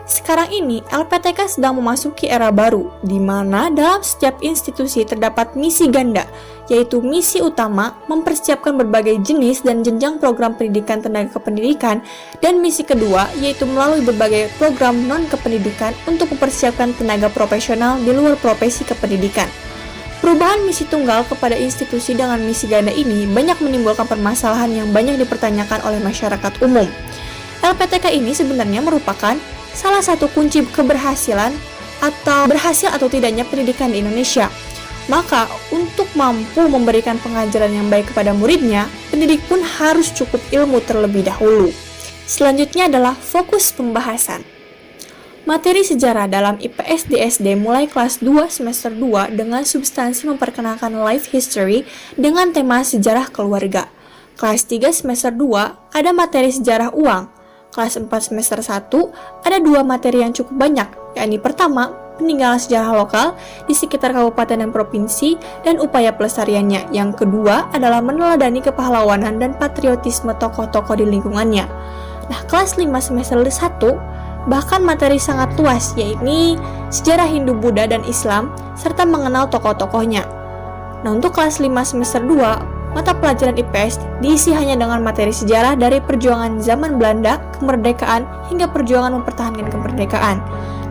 Sekarang ini, LPTK sedang memasuki era baru, di mana dalam setiap institusi terdapat misi ganda, yaitu misi utama mempersiapkan berbagai jenis dan jenjang program pendidikan tenaga kependidikan, dan misi kedua yaitu melalui berbagai program non-kependidikan untuk mempersiapkan tenaga profesional di luar profesi kependidikan. Perubahan misi tunggal kepada institusi dengan misi ganda ini banyak menimbulkan permasalahan yang banyak dipertanyakan oleh masyarakat umum. LPTK ini sebenarnya merupakan salah satu kunci keberhasilan atau berhasil atau tidaknya pendidikan di Indonesia. Maka, untuk mampu memberikan pengajaran yang baik kepada muridnya, pendidik pun harus cukup ilmu terlebih dahulu. Selanjutnya adalah fokus pembahasan. Materi sejarah dalam IPS di SD mulai kelas 2 semester 2 dengan substansi memperkenalkan life history dengan tema sejarah keluarga. Kelas 3 semester 2 ada materi sejarah uang. Kelas 4 semester 1 ada 2 materi yang cukup banyak, yakni pertama, peninggalan sejarah lokal di sekitar kabupaten dan provinsi dan upaya pelestariannya. Yang kedua adalah meneladani kepahlawanan dan patriotisme tokoh-tokoh di lingkungannya. Nah, kelas 5 semester 1 bahkan materi sangat luas, yaitu sejarah Hindu, Buddha, dan Islam, serta mengenal tokoh-tokohnya. Nah, untuk kelas 5 semester 2, mata pelajaran IPS diisi hanya dengan materi sejarah dari perjuangan zaman Belanda, kemerdekaan, hingga perjuangan mempertahankan kemerdekaan.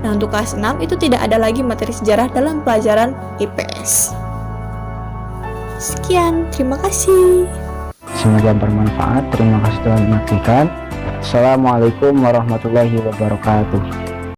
Nah, untuk kelas 6 itu tidak ada lagi materi sejarah dalam pelajaran IPS. Sekian, terima kasih. Semoga bermanfaat. Terima kasih telah menyaksikan. Assalamualaikum warahmatullahi wabarakatuh.